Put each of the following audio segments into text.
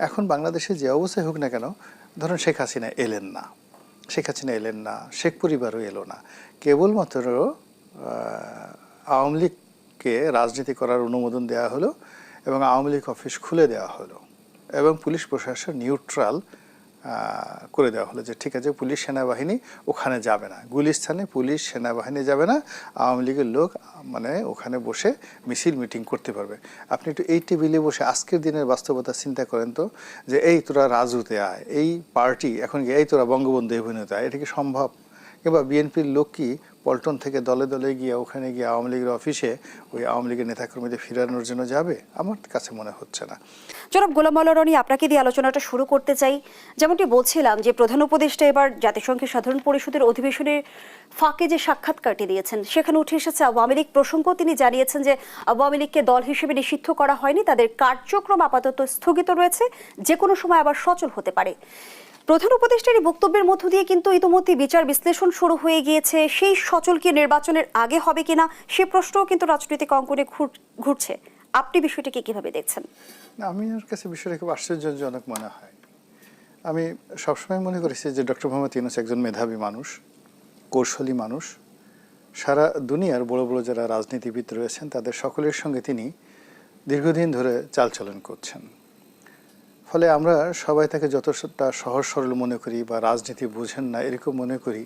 এখন বাংলাদেশে যে অবস্থায় হোক না কেন, ধরুন শেখ হাসিনা এলেন না, শেখ পরিবারও এলো না, কেবলমাত্র আওয়ামী লীগকে রাজনীতি করার অনুমোদন দেওয়া হলো এবং আওয়ামী লীগ অফিস খুলে দেওয়া হলো এবং পুলিশ প্রশাসন নিউট্রাল করে দেওয়া হলো যে ঠিক আছে পুলিশ সেনাবাহিনী ওখানে যাবে না, গুলিস্তানে পুলিশ সেনাবাহিনী যাবে না, আওয়ামী লীগের লোক মানে ওখানে বসে মিছিল মিটিং করতে পারবে। আপনি একটু এই টেবিলে বসে আজকের দিনের বাস্তবতা চিন্তা করেন তো, যে এই তোরা রাজুতে আয়, এই পার্টি এখন এই তোরা বঙ্গবন্ধু অভিনেতা, এটা কি সম্ভব? কিংবা বিএনপির লোক কি পল্টন থেকে দলে দলে গিয়ে ওখানে গিয়ে আওয়ামী লীগের অফিসে ওই আওয়ামী লীগের নেতাকর্মীদের ফিরানোর জন্য যাবে? আমার কাছে মনে হচ্ছে না। জনাব গোলাম মাওলা রনি, আপনাকে দিয়ে আলোচনাটা শুরু করতে চাই। যেমনটি বলছিলাম যে প্রধান উপদেষ্টা এবার জাতিসংঘের সাধারণ পরিষদের অধিবেশনের ফাঁকে যে সাক্ষাৎকারটি দিয়েছেন সেখানে উঠে এসেছে আওয়ামী লীগ প্রসঙ্গ। তিনি জানিয়েছেন যে আওয়ামী লীগকে দল হিসেবে নিষিদ্ধ করা হয়নি, তাদের কার্যক্রম আপাতত স্থগিত রয়েছে, যে কোনো সময় আবার সচল হতে পারে। প্রধান উপদেষ্টার এই বক্তব্যের মধ্য দিয়ে কিন্তু ইতিমধ্যে বিচার বিশ্লেষণ শুরু হয়ে গিয়েছে। সেই সচল কি নির্বাচনের আগে হবে কিনা সে প্রশ্নও কিন্তু রাজনৈতিক অঙ্গনে ঘুরছে। আপনি বিষয়টিকে কিভাবে দেখছেন? আমি ওর কাছে বিষয়টা খুব আশ্চর্যজনক মনে হয়। আমি সবসময় মনে করেছি যে ডক্টর মোহাম্মদ ইউনূস একজন মেধাবী মানুষ, কৌশলী মানুষ। সারা দুনিয়ার বড় বড় যারা রাজনীতিবিদ রয়েছেন তাদের সকলের সঙ্গে তিনি দীর্ঘদিন ধরে চালচলন করছেন। ফলে আমরা সবাই তাকে যতটা সহজ সরল মনে করি বা রাজনীতি বুঝেন না এরকম মনে করি,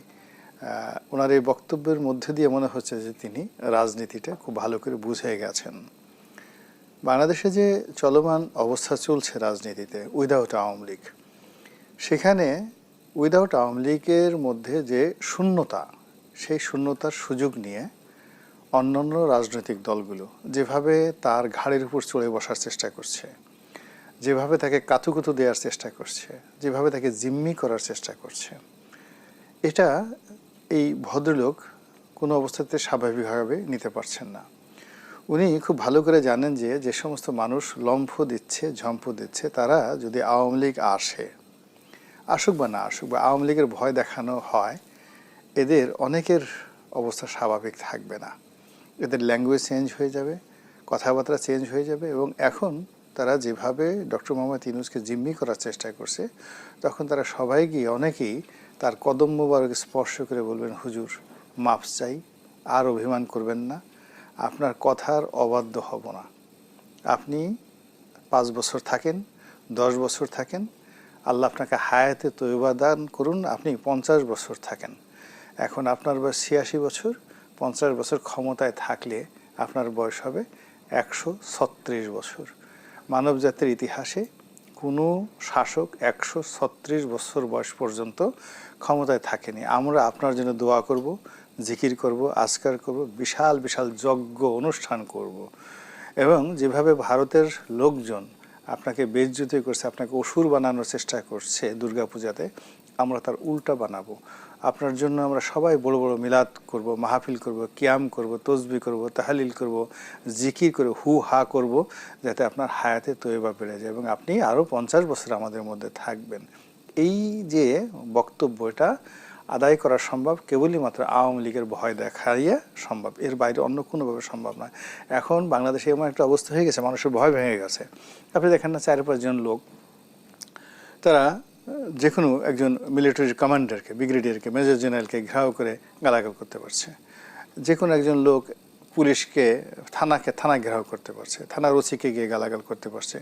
ওনার এই বক্তব্যের মধ্যে দিয়ে মনে হচ্ছে যে তিনি রাজনীতিটা খুব ভালো করে বুঝে গেছেন। বাংলাদেশে যে চলমান অবস্থা চলছে রাজনীতিতে উইদাউট আওয়ামী লীগ, সেখানে উইদাউট আওয়ামী লীগের মধ্যে যে শূন্যতা, সেই শূন্যতার সুযোগ নিয়ে অন্যান্য রাজনৈতিক দলগুলো যেভাবে তার ঘাড়ের উপর চড়ে বসার চেষ্টা করছে, যেভাবে তাকে কাতুকুতু দেওয়ার চেষ্টা করছে, যেভাবে তাকে জিম্মি করার চেষ্টা করছে, এটা এই ভদ্রলোক কোনো অবস্থাতে স্বাভাবিকভাবে নিতে পারছেন না। উনি খুব ভালো করে জানেন যে যে সমস্ত মানুষ লম্ফ দিচ্ছে, ঝম্প দিচ্ছে, তারা যদি আওয়ামী লীগ আসুক বা না আসুক, বা আওয়ামী লীগের ভয় দেখানো হয়, এদের অনেকের অবস্থা স্বাভাবিক থাকবে না। এদের ল্যাঙ্গুয়েজ চেঞ্জ হয়ে যাবে, কথাবার্তা চেঞ্জ হয়ে যাবে। এবং এখন তারা যেভাবে ডক্টর মোহাম্মদ ইউনূসকে জিম্মি করার চেষ্টা করছে, তখন তারা সবাই গিয়ে অনেকেই তার কদম মোবারক স্পর্শ করে বলবেন, হুজুর মাফ চাই, আর অভিমান করবেন না, আপনার কথার অবাধ্য হব না। আপনি 5 বছর থাকেন, 10 বছর থাকেন, আল্লাহ আপনাকে হায়াতে তৈবা দান করুন, আপনি 50 বছর থাকেন। এখন আপনার বয়স 86 বছর, 50 বছর ক্ষমতায় থাকলে আপনার বয়স হবে 136 বছর। মানব জাতির ইতিহাসে কোনো শাসক 136 বছর বয়স পর্যন্ত ক্ষমতায় থাকেনি। আমরা আপনার জন্য দোয়া করব, জিকির করব, আজকার করব, বিশাল বিশাল যজ্ঞ অনুষ্ঠান করব। এবং যেভাবে ভারতের লোকজন আপনাকে বেইজ্জতি করছে, আপনাকে অসুর বানানোর চেষ্টা করছে দুর্গাপূজাতে, আমরা তার উল্টা বানাবো। আপনার জন্য আমরা সবাই বড় বড় মিলাদ করব, মাহফিল করব, কিয়াম করব, তসবি করব, তাহালিল করব, জিকির করে হু হা করব, যাতে আপনার হায়াতে তৈবা বেড়ে যায় এবং আপনি আরও 50 বছর আমাদের মধ্যে থাকবেন। এই যে বক্তব্যটা আদায় করা সম্ভব কেবলই মাত্র আওয়ামী লীগের ভয় দেখাইয়া সম্ভব, এর বাইরে অন্য কোনোভাবে সম্ভব নয়। এখন বাংলাদেশে এমন একটা অবস্থা হয়ে গেছে, মানুষের ভয় ভেঙে গেছে। আপনি দেখেন না 4-5 জন লোক তারা যে কোনো একজন মিলিটারি কমান্ডারকে, ব্রিগেডিয়ারকে, মেজর জেনারেলকে ঘেরাও করে গালাগাল করতে পারছে, যে কোনো একজন লোক পুলিশকে থানা ঘেরাও করতে পারছে, থানার ওসিকে গিয়ে গালাগাল করতে পারছে।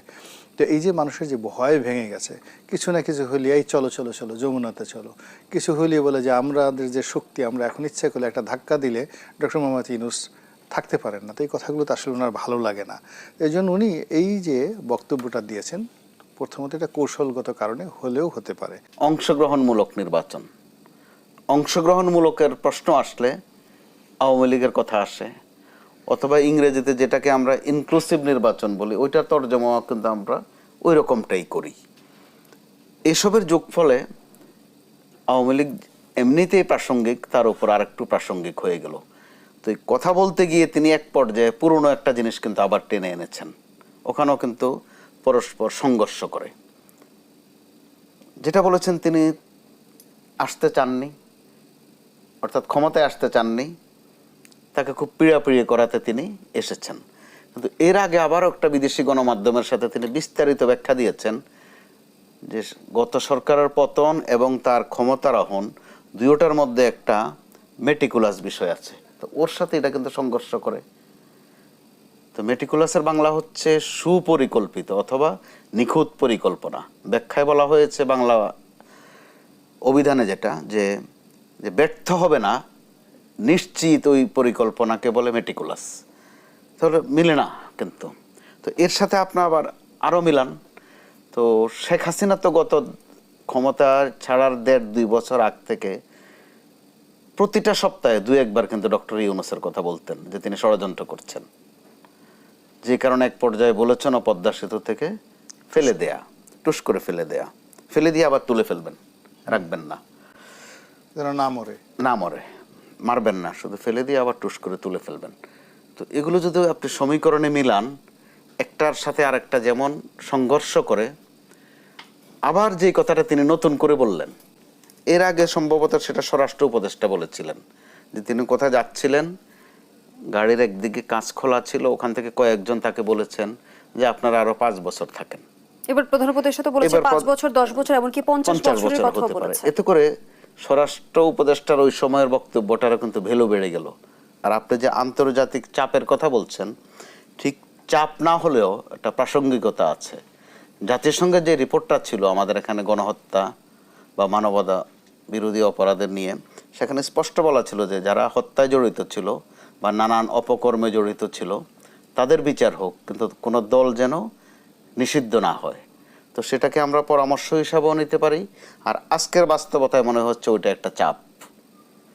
তো এই যে মানুষের যে ভয় ভেঙে গেছে, কিছু না কিছু হলে এই চলো চলো চলো যমুনাতে চলো, কিছু হলে বলে যে আমাদের যে শক্তি, আমরা এখন ইচ্ছে করলে একটা ধাক্কা দিলে ডক্টর মোহাম্মদ ইউনূস থাকতে পারেন না। তো এই কথাগুলো তো আসলে ওনার ভালো লাগে না। এই জন্য উনি এই যে বক্তব্যটা দিয়েছেন, প্রথমত এটা কৌশলগত কারণে হলেও হতে পারে। অংশগ্রহণমূলক নির্বাচন, অংশগ্রহণমূলকের প্রশ্ন আসলে আওয়ামী লীগের কথা আসে, অথবা ইংরেজিতে যেটাকে আমরা ইনক্লুসিভ নির্বাচন বলি, ওইটার তর্জমা কিন্তু আমরা ওই রকমটাই করি। এসবের যোগফলে আওয়ামী লীগ এমনিতেই প্রাসঙ্গিক, তার উপর আরেকটু প্রাসঙ্গিক হয়ে গেল। তো এই কথা বলতে গিয়ে তিনি এক পর্যায়ে পুরনো একটা জিনিস কিন্তু আবার টেনে এনেছেন, ওখানেও কিন্তু পরস্পর সংঘর্ষ করে। যেটা বলেছেন তিনি আসতে চাননি, অর্থাৎ ক্ষমতায় আসতে চাননি, তাকে খুব পীড়াপিড়ি করাতে তিনি এসেছেন। কিন্তু এর আগে আবারও একটা বিদেশি গণমাধ্যমের সাথে তিনি বিস্তারিত ব্যাখ্যা দিয়েছেন যে গত সরকারের পতন এবং তার ক্ষমতারোহণ দুইটার মধ্যে একটা মেটিকুলাস বিষয় আছে, তো ওর সাথে এটা কিন্তু সংঘর্ষ করে। তো মেটিকুলাসের বাংলা হচ্ছে সুপরিকল্পিত অথবা নিখুঁত পরিকল্পনা। ব্যাখ্যায় বলা হয়েছে বাংলা অভিধানে যেটা, যে যে ব্যর্থ হবে না নিশ্চিত ওই পরিকল্পনাকে বলে মেটিকুলাস। তাহলে মিলে না কিন্তু। তো এর সাথে আপনার আবার আরও মিলান, তো শেখ হাসিনা তো গত ক্ষমতা ছাড়ার 1.5-2 বছর আগ থেকে প্রতিটা সপ্তাহে 2-1 বার কিন্তু ডক্টর ইউনূসের কথা বলতেন যে তিনি ষড়যন্ত্র করছেন, যে কারণে এক পর্যায়ে বলেছেন পদ্মা সেতু থেকে ফেলে দেয়া, টুস করে ফেলে দেয়া, ফেলে দিয়ে আবার তুলে ফেলবেন, রাখবেন না, যেন না মরে, না মরে, মারবেন না, শুধু ফেলে দিয়ে আবার টুস করে তুলে ফেলবেন। তো এগুলো যদি আপনি সমীকরণে মিলান, একটার সাথে আরেকটা যেমন সংঘর্ষ করে, আবার যেই কথাটা তিনি নতুন করে বললেন, এর আগে সম্ভবত সেটা স্বরাষ্ট্র উপদেষ্টা বলেছিলেন যে তিনি কোথায় যাচ্ছিলেন, গাড়ির একদিকে কাঁচ খোলা ছিল, ওখান থেকে কয়েকজন তাকে বলেছেন যে আপনারা আরো 5 বছর থাকেন। এবার প্রধান উপদেষ্টা তো বলেছে এবার 5 বছর, 10 বছর, এমনকি 50 বছরের কথা হতে পারে। বলেছে। এতে করে স্বরাষ্ট্র উপদেষ্টার ওই সময়ের বক্তব্যটারও কিন্তু ভ্যালু বেড়ে গেল। আর আপনি যে আন্তর্জাতিক চাপের কথা বলছেন, ঠিক চাপ না হলেও একটা প্রাসঙ্গিকতা আছে। জাতিসংঘের যে রিপোর্টটা ছিল আমাদের এখানে গণহত্যা বা মানবতা বিরোধী অপরাধের নিয়ে, সেখানে স্পষ্ট বলা ছিল যে যারা হত্যায় জড়িত ছিল বা নানান অপকর্মে জড়িত ছিল তাদের বিচার হোক, কিন্তু কোনো দল যেন নিষিদ্ধ না হয়। তো সেটাকে আমরা পরামর্শ হিসাবেও নিতে পারি, আর আজকের বাস্তবতায় মনে হচ্ছে ওইটা একটা চাপ।